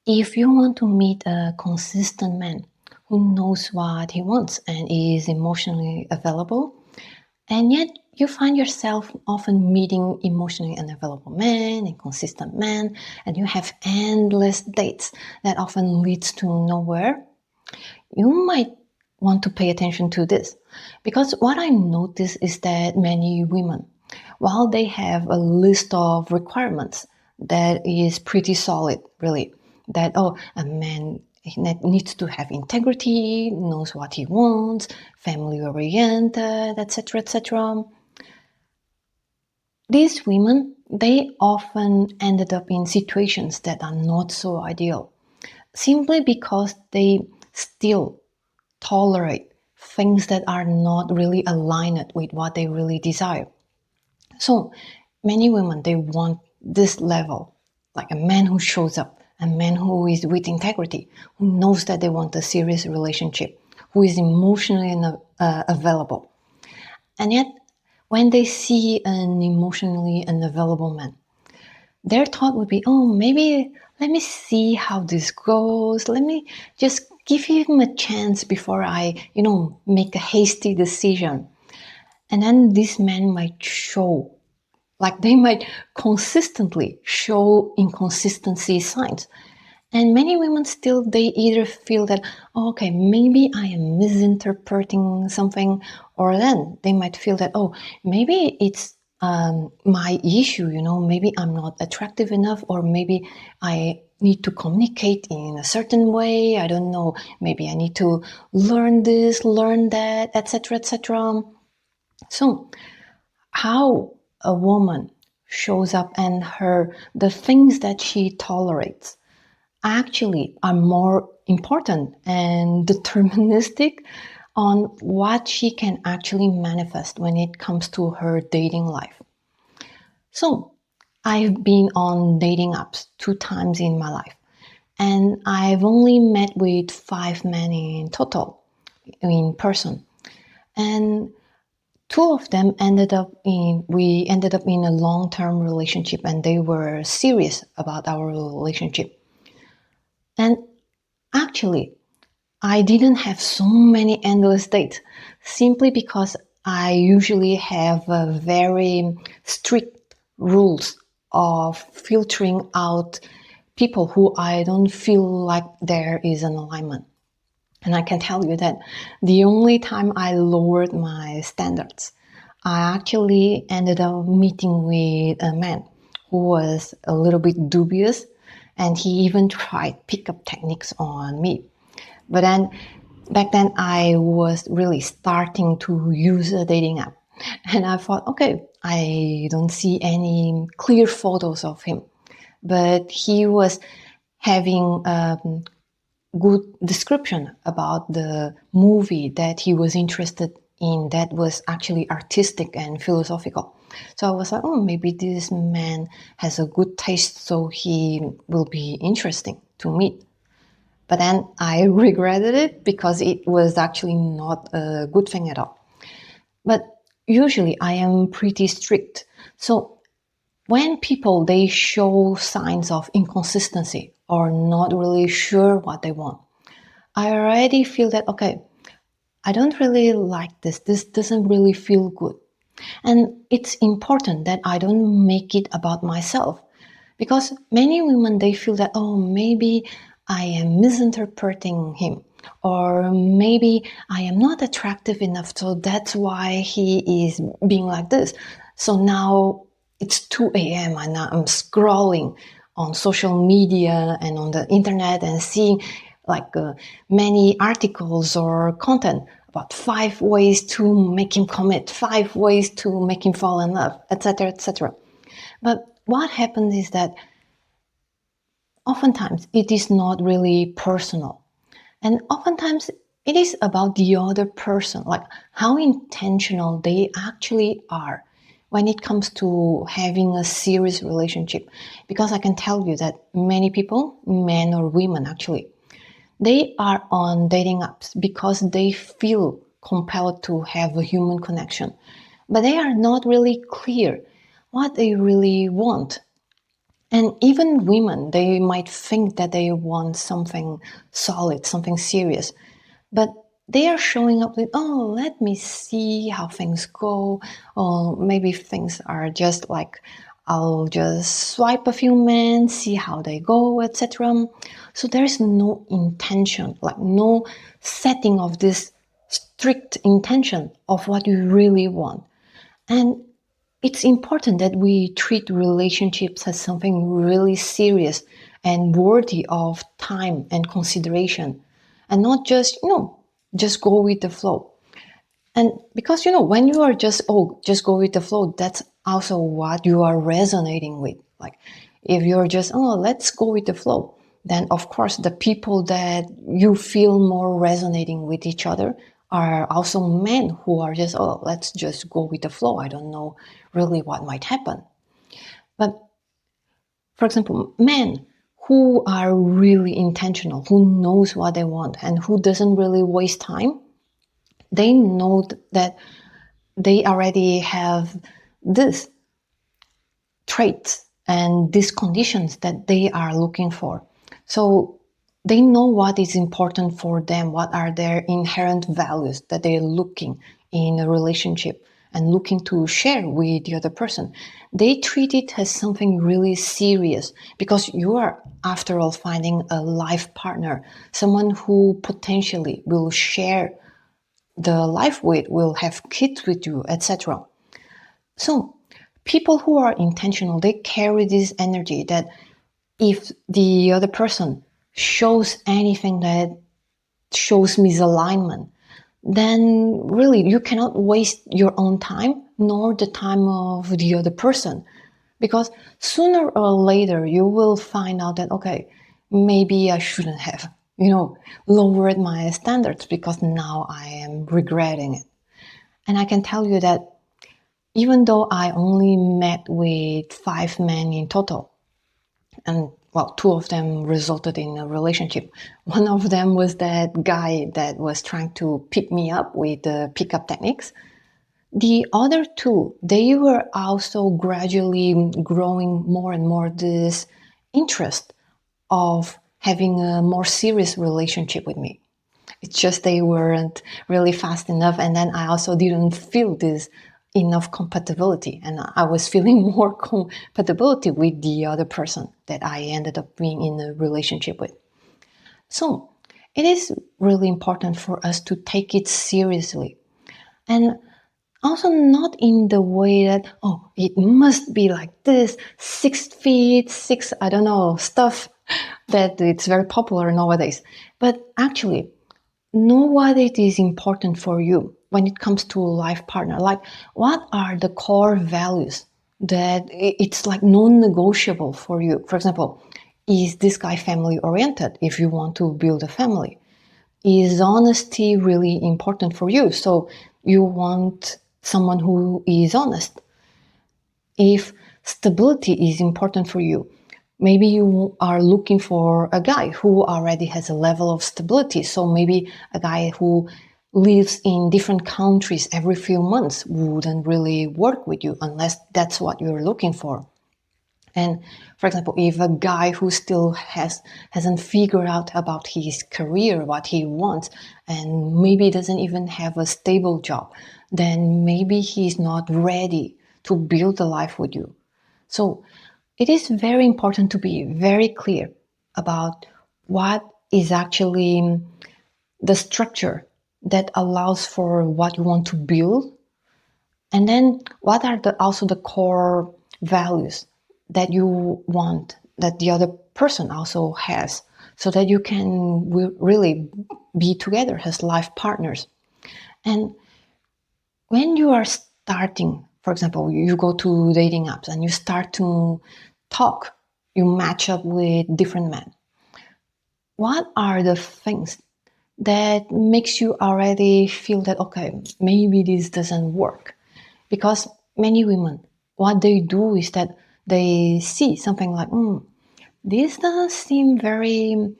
If you want to meet a consistent man who knows what he wants and is emotionally available, and yet you find yourself often meeting emotionally unavailable men, inconsistent men, and you have endless dates that often leads to nowhere, you might want to pay attention to this. Because what I notice is that many women, while they have a list of requirements that is pretty solid, really, that, oh, a man needs to have integrity, knows what he wants, family oriented, etc., etc. These women, they often ended up in situations that are not so ideal, simply because they still tolerate things that are not really aligned with what they really desire. So many women, they want this level, like a man who shows up, a man who is with integrity, who knows that they want a serious relationship, who is emotionally available. And yet, when they see an emotionally unavailable man, their thought would be, oh, maybe let me see how this goes. Let me just give him a chance before I, make a hasty decision. And then this man might show, like they might consistently show inconsistency signs. And many women still, they either feel that, oh, okay, maybe I am misinterpreting something, or then they might feel that, oh, maybe it's my issue, maybe I'm not attractive enough, or maybe I need to communicate in a certain way. I don't know. Maybe I need to learn this, learn that, etc., etc. So, how a woman shows up and the things that she tolerates actually are more important and deterministic on what she can actually manifest when it comes to her dating life. So, I've been on dating apps 2 times in my life, and I've only met with 5 men in total in person. And two of them we ended up in a long-term relationship, and they were serious about our relationship. And actually, I didn't have so many endless dates simply because I usually have a very strict rules of filtering out people who I don't feel like there is an alignment. And I can tell you that the only time I lowered my standards, I actually ended up meeting with a man who was a little bit dubious, and he even tried pickup techniques on me. But then back then I was really starting to use a dating app. And I thought, okay, I don't see any clear photos of him. But he was having a good description about the movie that he was interested in that was actually artistic and philosophical. So I was like, oh, maybe this man has a good taste, so he will be interesting to meet. But then I regretted it because it was actually not a good thing at all. But usually I am pretty strict. So when people, they show signs of inconsistency or not really sure what they want, I already feel that, okay, I don't really like this. This doesn't really feel good. And it's important that I don't make it about myself, because many women, they feel that, oh, maybe I am misinterpreting him, or maybe I am not attractive enough, so that's why he is being like this. So now it's 2 a.m. and I'm scrolling on social media and on the internet and seeing like many articles or content about 5 ways to make him commit, 5 ways to make him fall in love, etc., etc. But what happens is that oftentimes it is not really personal. And oftentimes it is about the other person, like how intentional they actually are when it comes to having a serious relationship. Because I can tell you that many people, men or women actually, they are on dating apps because they feel compelled to have a human connection, but they are not really clear what they really want. And even women, they might think that they want something solid, something serious, but they are showing up with, oh, let me see how things go. Or maybe things are just like, I'll just swipe a few men, see how they go, etc. So there's no intention, like no setting of this strict intention of what you really want. And it's important that we treat relationships as something really serious and worthy of time and consideration, and not just go with the flow. And because when you are just go with the flow, that's also what you are resonating with. Like if you're just let's go with the flow, then of course the people that you feel more resonating with each other are also men who are just let's just go with the flow. I don't know really what might happen. But for example, men who are really intentional, who knows what they want and who doesn't really waste time, they know that they already have this traits and these conditions that they are looking for. So they know what is important for them, what are their inherent values that they're looking in a relationship and looking to share with the other person. They treat it as something really serious because you are, after all, finding a life partner, someone who potentially will share the life with, will have kids with you, etc. So people who are intentional, they carry this energy that if the other person shows anything that shows misalignment, then really you cannot waste your own time nor the time of the other person. Because sooner or later you will find out that, okay, maybe I shouldn't have, lowered my standards because now I am regretting it. And I can tell you that even though I only met with 5 men in total, and well, 2 of them resulted in a relationship. One of them was that guy that was trying to pick me up with the pickup techniques. The other 2, they were also gradually growing more and more this interest of having a more serious relationship with me. It's just they weren't really fast enough. And then I also didn't feel this enough compatibility. And I was feeling more compatibility with the other person that I ended up being in a relationship with. So it is really important for us to take it seriously. And also not in the way that, it must be like this, 6 feet, I don't know, stuff that it's very popular nowadays. But actually, know what it is important for you when it comes to a life partner. Like, what are the core values that it's like non-negotiable for you? For example, is this guy family oriented if you want to build a family? Is honesty really important for you? So you want someone who is honest. If stability is important for you, maybe you are looking for a guy who already has a level of stability. So maybe a guy who lives in different countries every few months wouldn't really work with you unless that's what you're looking for. And for example, if a guy who still hasn't figured out about his career, what he wants, and maybe doesn't even have a stable job, then maybe he's not ready to build a life with you. So it is very important to be very clear about what is actually the structure that allows for what you want to build, and then what are also the core values that you want that the other person also has, so that you can really be together as life partners. And when you are starting, for example, you go to dating apps and you start to talk, you match up with different men. What are the things that makes you already feel that, okay, maybe this doesn't work? Because many women, what they do is that they see something like, this doesn't seem very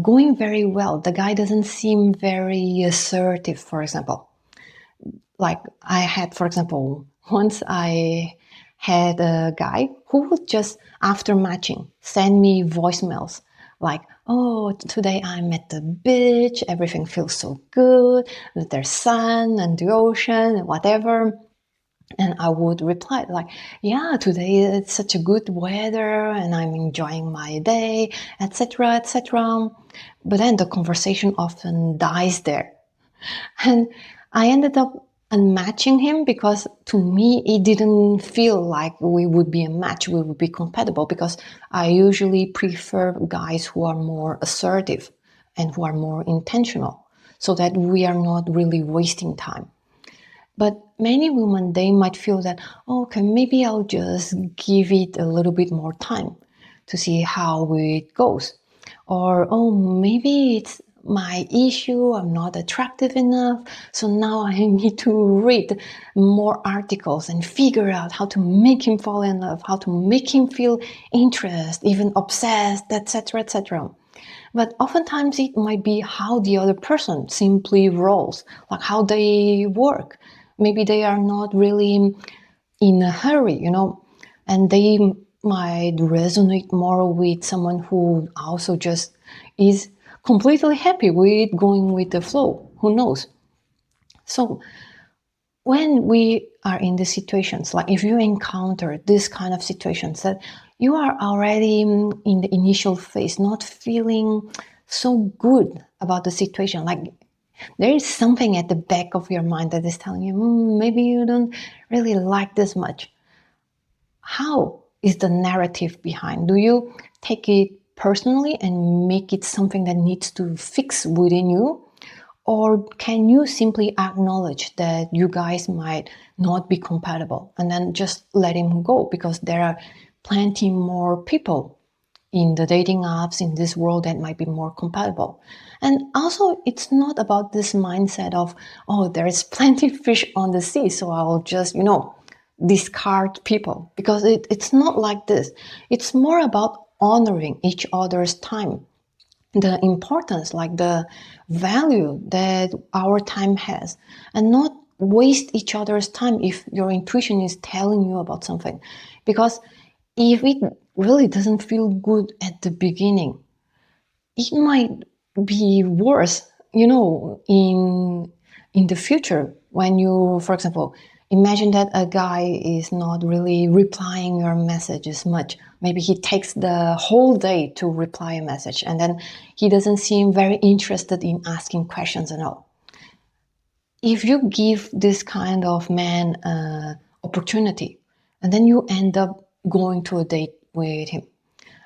going very well. The guy doesn't seem very assertive, for example. Like I had, for example, once I had a guy who would just, after matching, send me voicemails like, oh, today I'm at the beach, everything feels so good, there's sun and the ocean and whatever. And I would reply like, yeah, today it's such a good weather and I'm enjoying my day, etc., etc. But then the conversation often dies there. And I ended up unmatching him because to me it didn't feel like we would be a match, we would be compatible, because I usually prefer guys who are more assertive and who are more intentional, so that we are not really wasting time. But many women, they might feel that, oh, okay, maybe I'll just give it a little bit more time to see how it goes. Or, oh, maybe it's my issue, I'm not attractive enough, so now I need to read more articles and figure out how to make him fall in love, how to make him feel interest, even obsessed, etc., etc. But oftentimes it might be how the other person simply rolls, like how they work. Maybe they are not really in a hurry, and they might resonate more with someone who also just is completely happy with going with the flow. Who knows? So when we are in these situations, like if you encounter this kind of situations that you are already in the initial phase, not feeling so good about the situation, like there is something at the back of your mind that is telling you, maybe you don't really like this much. How is the narrative behind? Do you take it personally and make it something that needs to fix within you? Or can you simply acknowledge that you guys might not be compatible and then just let him go, because there are plenty more people in the dating apps in this world that might be more compatible? And also, it's not about this mindset of, oh, there is plenty fish on the sea, so I'll just, discard people, because it's not like this. It's more about honoring each other's time, the importance, like the value that our time has, and not waste each other's time if your intuition is telling you about something. Because if it really doesn't feel good at the beginning, it might be worse, in the future. When you, for example, imagine that a guy is not really replying your messages much. Maybe he takes the whole day to reply a message, and then he doesn't seem very interested in asking questions and all. If you give this kind of man opportunity, and then you end up going to a date with him,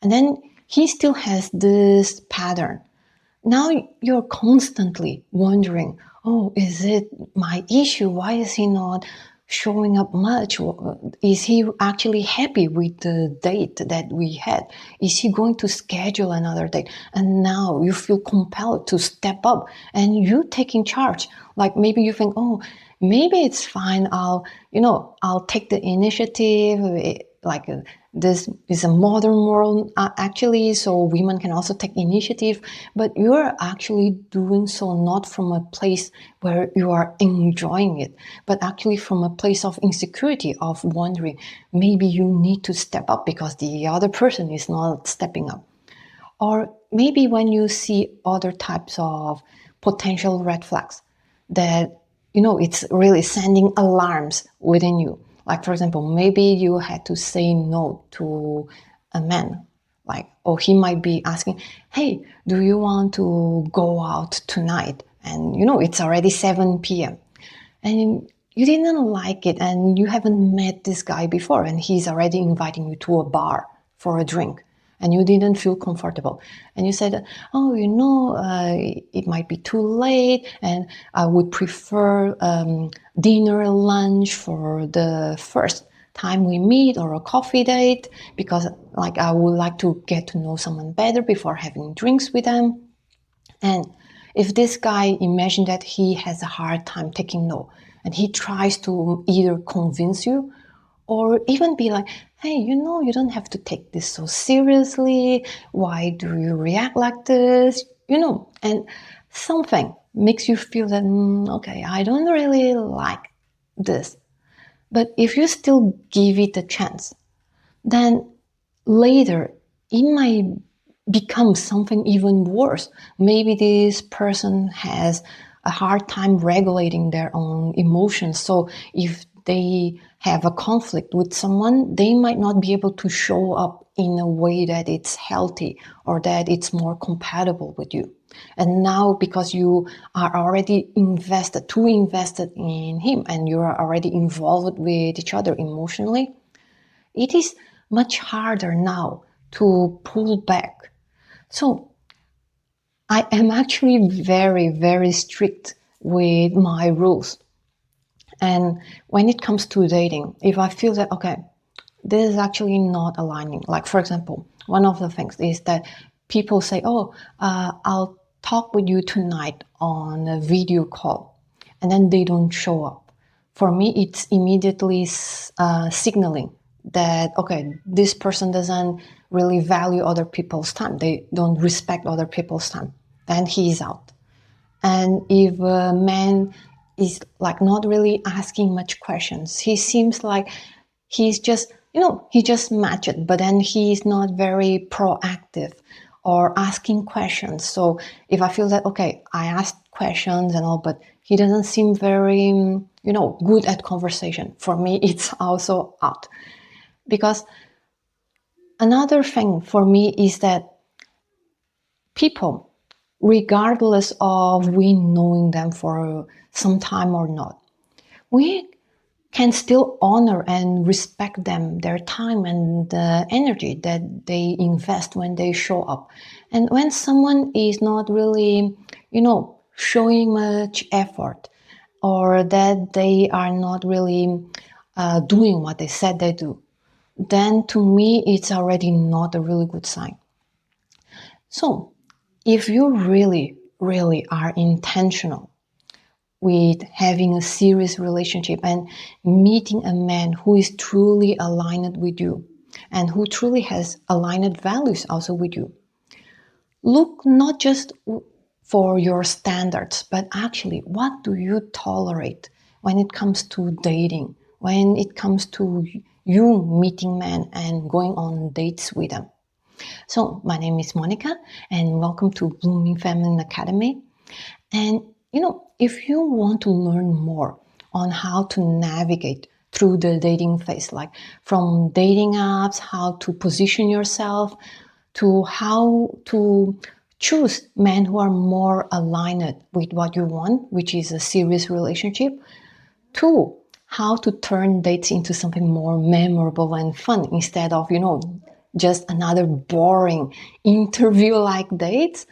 and then he still has this pattern, now you're constantly wondering, oh, is it my issue? Why is he not showing up much? Is he actually happy with the date that we had? Is he going to schedule another date? And now you feel compelled to step up and you taking charge. Like maybe you think, oh, maybe it's fine. I'll take the initiative. This is a modern world, actually, so women can also take initiative, but you're actually doing so not from a place where you are enjoying it, but actually from a place of insecurity, of wondering, maybe you need to step up because the other person is not stepping up. Or maybe when you see other types of potential red flags that, it's really sending alarms within you. Like, for example, maybe you had to say no to a man. Like, or he might be asking, hey, do you want to go out tonight? And, it's already 7 p.m. And you didn't like it, and you haven't met this guy before, and he's already inviting you to a bar for a drink, and you didn't feel comfortable. And you said, oh, it might be too late, and I would prefer dinner, lunch for the first time we meet, or a coffee date, because I would like to get to know someone better before having drinks with them. And if this guy imagine that he has a hard time taking no, and he tries to either convince you or even be like, hey, you don't have to take this so seriously. Why do you react like this? And something makes you feel that, okay, I don't really like this. But if you still give it a chance, then later it might become something even worse. Maybe this person has a hard time regulating their own emotions. So if they have a conflict with someone, they might not be able to show up in a way that it's healthy or that it's more compatible with you. And now, because you are already too invested in him, and you are already involved with each other emotionally, it is much harder now to pull back. So I am actually very, very strict with my rules. And when it comes to dating, if I feel that, okay, this is actually not aligning, like for example, one of the things is that people say, oh, I'll talk with you tonight on a video call, and then they don't show up. For me, it's immediately signaling that, okay, this person doesn't really value other people's time. They don't respect other people's time. Then he's out. And if a man is like not really asking much questions, he seems like he's just, he just matched, but then he's not very proactive or asking questions. So if I feel that, okay, I asked questions and all, but he doesn't seem very, good at conversation, for me, it's also out. Because another thing for me is that people, regardless of we knowing them for some time or not, we can still honor and respect them, their time and the energy that they invest when they show up. And when someone is not really, showing much effort, or that they are not really doing what they said they do, then to me, it's already not a really good sign. So if you really, really are intentional with having a serious relationship and meeting a man who is truly aligned with you and who truly has aligned values also with you, look not just for your standards, but actually what do you tolerate when it comes to dating, when it comes to you meeting men and going on dates with them. So my name is Monica, and welcome to Blooming Feminine Academy. And if you want to learn more on how to navigate through the dating phase, like from dating apps, how to position yourself, to how to choose men who are more aligned with what you want, which is a serious relationship, to how to turn dates into something more memorable and fun instead of, just another boring interview like dates,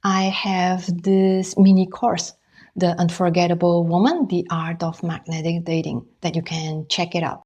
I have this mini course, The Unforgettable Woman, The Art of Magnetic Dating, that you can check it out.